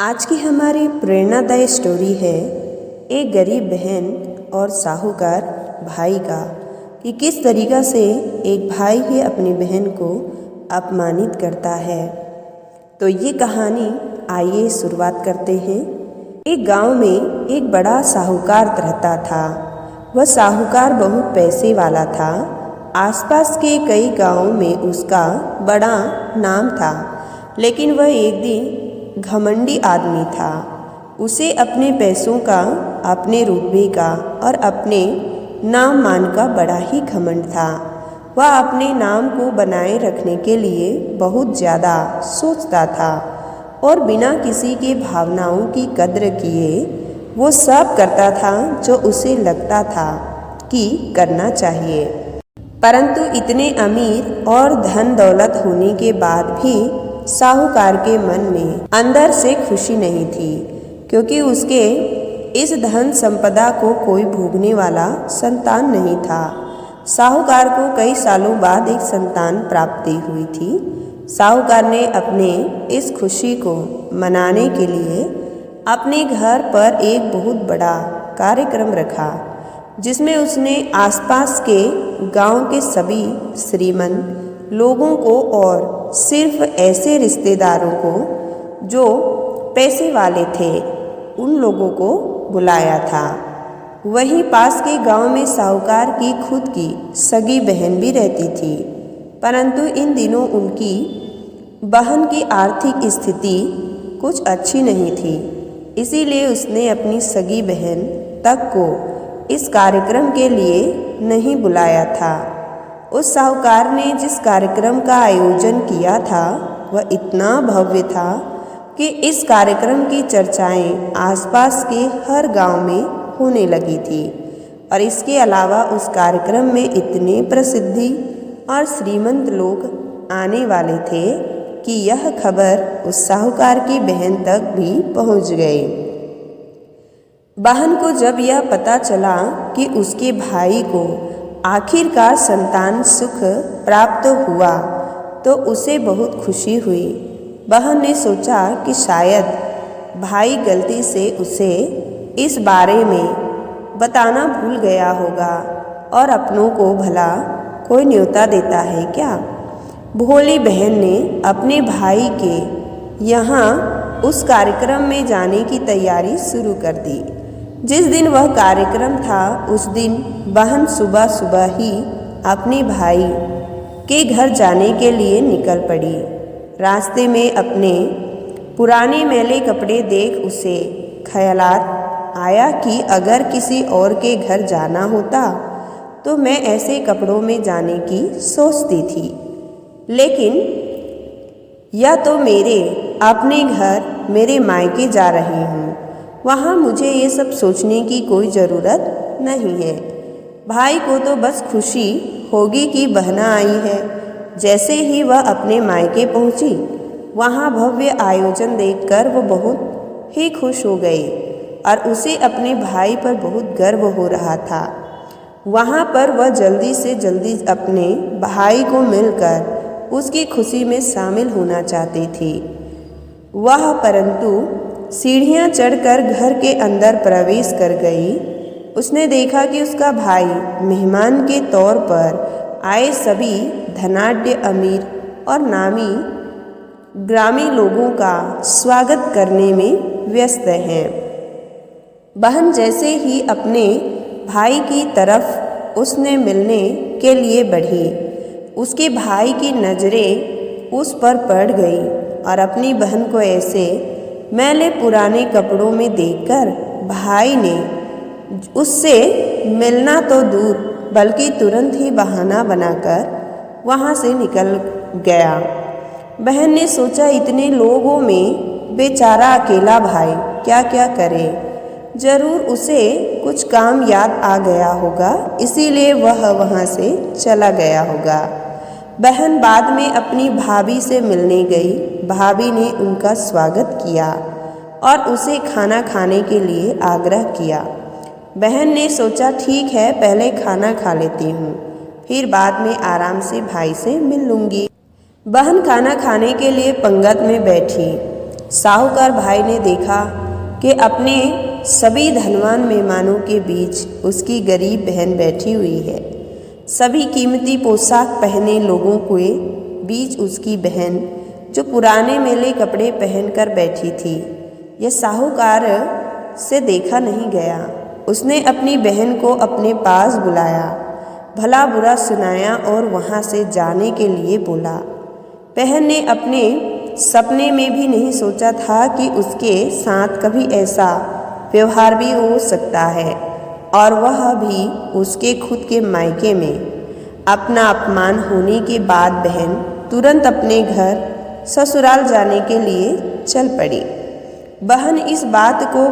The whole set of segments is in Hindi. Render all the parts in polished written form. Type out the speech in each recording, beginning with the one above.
आज की हमारी प्रेरणादायी स्टोरी है एक गरीब बहन और साहूकार भाई का कि किस तरीक़ा से एक भाई ही अपनी बहन को अपमानित करता है। तो ये कहानी आइए शुरुआत करते हैं। एक गांव में एक बड़ा साहूकार रहता था। वह साहूकार बहुत पैसे वाला था। आसपास के कई गांवों में उसका बड़ा नाम था, लेकिन वह एक दिन घमंडी आदमी था। उसे अपने पैसों का, अपने रुतबे का और अपने नाम मान का बड़ा ही घमंड था। वह अपने नाम को बनाए रखने के लिए बहुत ज़्यादा सोचता था और बिना किसी के भावनाओं की कद्र किए वो सब करता था जो उसे लगता था कि करना चाहिए। परंतु इतने अमीर और धन दौलत होने के बाद भी साहूकार के मन में अंदर से खुशी नहीं थी, क्योंकि उसके इस धन संपदा को कोई भोगने वाला संतान नहीं था। साहूकार को कई सालों बाद एक संतान प्राप्ति हुई थी। साहूकार ने अपने इस खुशी को मनाने के लिए अपने घर पर एक बहुत बड़ा कार्यक्रम रखा, जिसमें उसने आसपास के गांव के सभी श्रीमंत लोगों को और सिर्फ ऐसे रिश्तेदारों को जो पैसे वाले थे उन लोगों को बुलाया था। वहीं पास के गांव में साहूकार की खुद की सगी बहन भी रहती थी, परंतु इन दिनों उनकी बहन की आर्थिक स्थिति कुछ अच्छी नहीं थी। इसीलिए उसने अपनी सगी बहन तक को इस कार्यक्रम के लिए नहीं बुलाया था। उस साहूकार ने जिस कार्यक्रम का आयोजन किया था वह इतना भव्य था कि इस कार्यक्रम की चर्चाएं आसपास के हर गांव में होने लगी थी। और इसके अलावा उस कार्यक्रम में इतने प्रसिद्धि और श्रीमंत लोग आने वाले थे कि यह खबर उस साहूकार की बहन तक भी पहुंच गई। बहन को जब यह पता चला कि उसके भाई को आखिरकार संतान सुख प्राप्त हुआ तो उसे बहुत खुशी हुई। बहन ने सोचा कि शायद भाई गलती से उसे इस बारे में बताना भूल गया होगा और अपनों को भला कोई न्योता देता है क्या। भोली बहन ने अपने भाई के यहाँ उस कार्यक्रम में जाने की तैयारी शुरू कर दी। जिस दिन वह कार्यक्रम था उस दिन बहन सुबह सुबह ही अपने भाई के घर जाने के लिए निकल पड़ी। रास्ते में अपने पुराने मैले कपड़े देख उसे ख्यालात आया कि अगर किसी और के घर जाना होता तो मैं ऐसे कपड़ों में जाने की सोचती थी, लेकिन या तो मेरे अपने घर मेरे मायके जा रही हूँ, वहाँ मुझे ये सब सोचने की कोई ज़रूरत नहीं है। भाई को तो बस खुशी होगी कि बहना आई है। जैसे ही वह अपने मायके पहुँची, वहाँ भव्य आयोजन देखकर वह बहुत ही खुश हो गई और उसे अपने भाई पर बहुत गर्व हो रहा था। वहाँ पर वह जल्दी से जल्दी अपने भाई को मिलकर उसकी खुशी में शामिल होना चाहती थी। वह परंतु सीढ़ियाँ चढ़कर घर के अंदर प्रवेश कर गई। उसने देखा कि उसका भाई मेहमान के तौर पर आए सभी धनाढ्य, अमीर और नामी ग्रामीण लोगों का स्वागत करने में व्यस्त हैं। बहन जैसे ही अपने भाई की तरफ उसने मिलने के लिए बढ़ी, उसके भाई की नज़रें उस पर पड़ गई और अपनी बहन को ऐसे मैले पुराने कपड़ों में देखकर भाई ने उससे मिलना तो दूर बल्कि तुरंत ही बहाना बनाकर वहाँ से निकल गया। बहन ने सोचा इतने लोगों में बेचारा अकेला भाई क्या क्या करे, जरूर उसे कुछ काम याद आ गया होगा, इसीलिए वह वहाँ से चला गया होगा। बहन बाद में अपनी भाभी से मिलने गई। भाभी ने उनका स्वागत किया और उसे खाना खाने के लिए आग्रह किया। बहन ने सोचा ठीक है, पहले खाना खा लेती हूँ, फिर बाद में आराम से भाई से मिल लूँगी। बहन खाना खाने के लिए पंगत में बैठी। साहूकार भाई ने देखा कि अपने सभी धनवान मेहमानों के बीच उसकी गरीब बहन बैठी हुई है। सभी कीमती पोशाक पहने लोगों के बीच उसकी बहन जो पुराने मैले कपड़े पहनकर बैठी थी, यह साहूकार से देखा नहीं गया। उसने अपनी बहन को अपने पास बुलाया, भला बुरा सुनाया और वहाँ से जाने के लिए बोला। बहन ने अपने सपने में भी नहीं सोचा था कि उसके साथ कभी ऐसा व्यवहार भी हो सकता है, और वह भी उसके खुद के मायके में। अपना अपमान होने के बाद बहन तुरंत अपने घर ससुराल जाने के लिए चल पड़ी। बहन इस बात को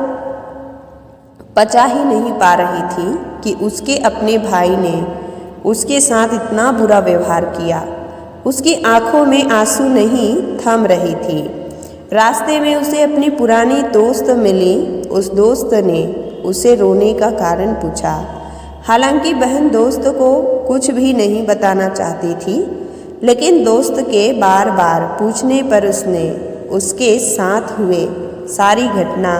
पचा ही नहीं पा रही थी कि उसके अपने भाई ने उसके साथ इतना बुरा व्यवहार किया। उसकी आंखों में आंसू नहीं थम रही थी। रास्ते में उसे अपनी पुरानी दोस्त मिली। उस दोस्त ने उसे रोने का कारण पूछा। हालांकि बहन दोस्त को कुछ भी नहीं बताना चाहती थी, लेकिन दोस्त के बार बार पूछने पर उसने उसके साथ हुए सारी घटना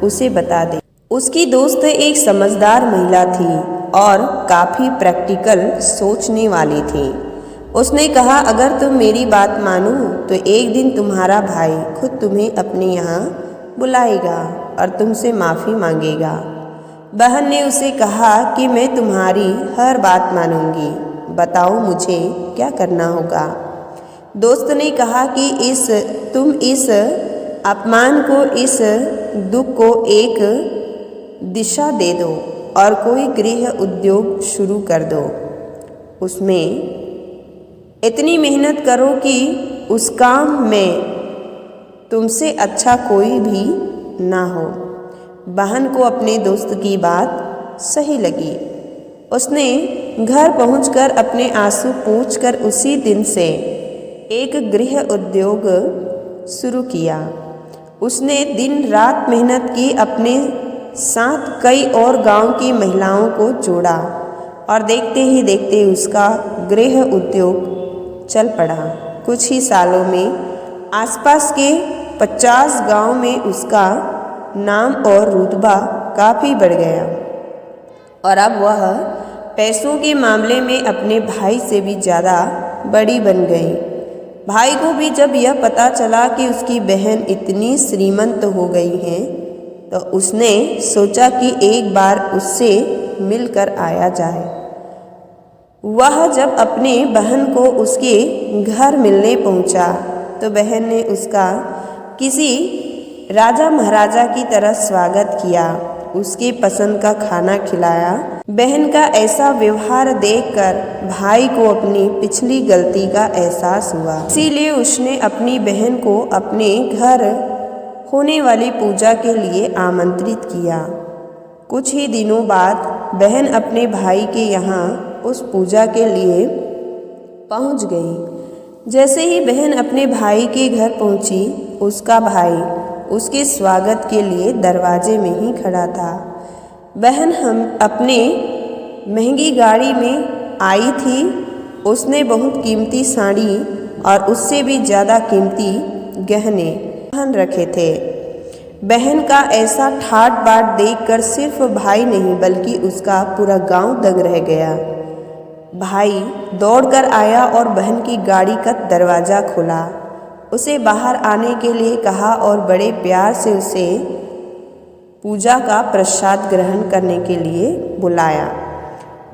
उसे बता दी। उसकी दोस्त एक समझदार महिला थी और काफ़ी प्रैक्टिकल सोचने वाली थी। उसने कहा, अगर तुम मेरी बात मानो तो एक दिन तुम्हारा भाई खुद तुम्हें अपने यहाँ बुलाएगा और तुमसे माफ़ी मांगेगा। बहन ने उसे कहा कि मैं तुम्हारी हर बात मानूंगी, बताओ मुझे क्या करना होगा। दोस्त ने कहा कि तुम इस अपमान को, इस दुख को एक दिशा दे दो और कोई गृह उद्योग शुरू कर दो। उसमें इतनी मेहनत करो कि उस काम में तुमसे अच्छा कोई भी ना हो। बहन को अपने दोस्त की बात सही लगी। उसने घर पहुंचकर अपने आंसू पोंछकर उसी दिन से एक गृह उद्योग शुरू किया। उसने दिन रात मेहनत की, अपने साथ कई और गांव की महिलाओं को जोड़ा और देखते ही देखते उसका गृह उद्योग चल पड़ा। कुछ ही सालों में आसपास के 50 गांव में उसका नाम और रुतबा काफ़ी बढ़ गया और अब वह पैसों के मामले में अपने भाई से भी ज़्यादा बड़ी बन गई। भाई को भी जब यह पता चला कि उसकी बहन इतनी श्रीमंत हो गई है, तो उसने सोचा कि एक बार उससे मिलकर आया जाए। वह जब अपने बहन को उसके घर मिलने पहुंचा, तो बहन ने उसका किसी राजा महाराजा की तरह स्वागत किया, उसके पसंद का खाना खिलाया। बहन का ऐसा व्यवहार देखकर भाई को अपनी पिछली गलती का एहसास हुआ। इसीलिए उसने अपनी बहन को अपने घर होने वाली पूजा के लिए आमंत्रित किया। कुछ ही दिनों बाद बहन अपने भाई के यहाँ उस पूजा के लिए पहुँच गई। जैसे ही बहन अपने भाई के घर पहुँची, उसका भाई उसके स्वागत के लिए दरवाजे में ही खड़ा था। बहन हम अपने महंगी गाड़ी में आई थी। उसने बहुत कीमती साड़ी और उससे भी ज़्यादा कीमती गहने पहन रखे थे। बहन का ऐसा ठाट बाट देखकर सिर्फ भाई नहीं बल्कि उसका पूरा गांव दंग रह गया। भाई दौड़कर आया और बहन की गाड़ी का दरवाज़ा खोला, उसे बाहर आने के लिए कहा और बड़े प्यार से उसे पूजा का प्रसाद ग्रहण करने के लिए बुलाया।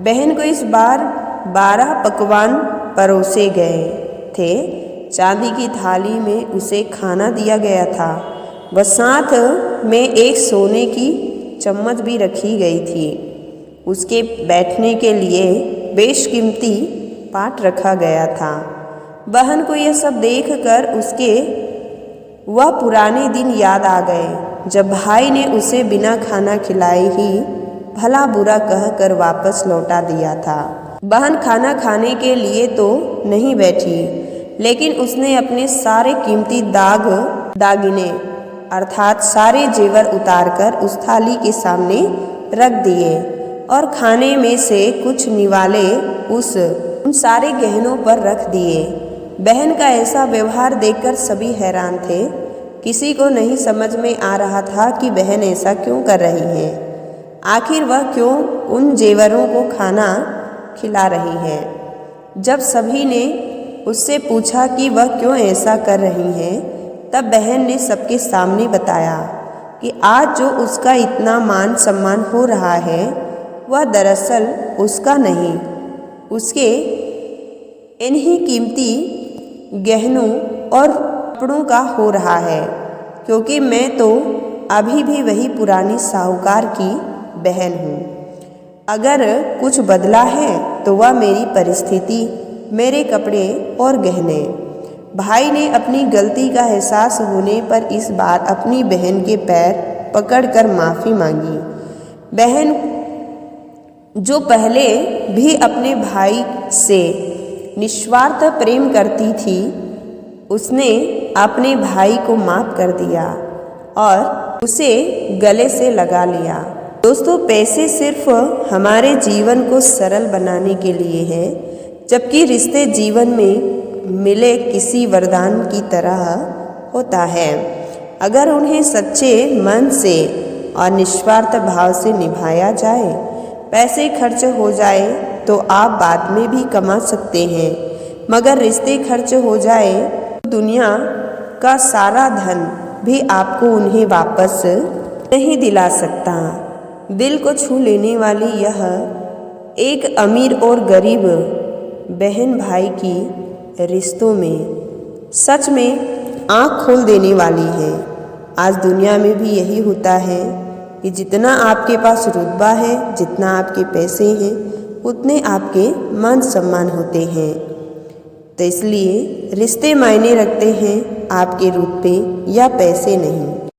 बहन को इस बार 12 पकवान परोसे गए थे। चांदी की थाली में उसे खाना दिया गया था व साथ में एक सोने की चम्मच भी रखी गई थी। उसके बैठने के लिए बेशकीमती पाट रखा गया था। बहन को यह सब देखकर उसके वह पुराने दिन याद आ गए जब भाई ने उसे बिना खाना खिलाए ही भला बुरा कहकर वापस लौटा दिया था। बहन खाना खाने के लिए तो नहीं बैठी, लेकिन उसने अपने सारे कीमती दागिने अर्थात सारे जेवर उतारकर उस थाली के सामने रख दिए और खाने में से कुछ निवाले उन सारे गहनों पर रख दिए। बहन का ऐसा व्यवहार देखकर सभी हैरान थे। किसी को नहीं समझ में आ रहा था कि बहन ऐसा क्यों कर रही है। आखिर वह क्यों उन जेवरों को खाना खिला रही है। जब सभी ने उससे पूछा कि वह क्यों ऐसा कर रही है, तब बहन ने सबके सामने बताया कि आज जो उसका इतना मान सम्मान हो रहा है वह दरअसल उसका नहीं, उसके इन्हीं कीमती गहनों और कपड़ों का हो रहा है, क्योंकि मैं तो अभी भी वही पुरानी साहूकार की बहन हूँ। अगर कुछ बदला है तो वह मेरी परिस्थिति, मेरे कपड़े और गहने। भाई ने अपनी गलती का एहसास होने पर इस बार अपनी बहन के पैर पकड़कर माफ़ी मांगी। बहन जो पहले भी अपने भाई से निस्वार्थ प्रेम करती थी, उसने अपने भाई को माफ़ कर दिया और उसे गले से लगा लिया। दोस्तों, पैसे सिर्फ हमारे जीवन को सरल बनाने के लिए है, जबकि रिश्ते जीवन में मिले किसी वरदान की तरह होता है। अगर उन्हें सच्चे मन से और निस्वार्थ भाव से निभाया जाए। पैसे खर्च हो जाए तो आप बाद में भी कमा सकते हैं, मगर रिश्ते खर्च हो जाए तो दुनिया का सारा धन भी आपको उन्हें वापस नहीं दिला सकता। दिल को छू लेने वाली यह एक अमीर और गरीब बहन भाई की रिश्तों में सच में आँख खोल देने वाली है। आज दुनिया में भी यही होता है कि जितना आपके पास रुतबा है, जितना आपके पैसे हैं, उतने आपके मान सम्मान होते हैं। तो इसलिए रिश्ते मायने रखते हैं, आपके रुतबे या पैसे नहीं।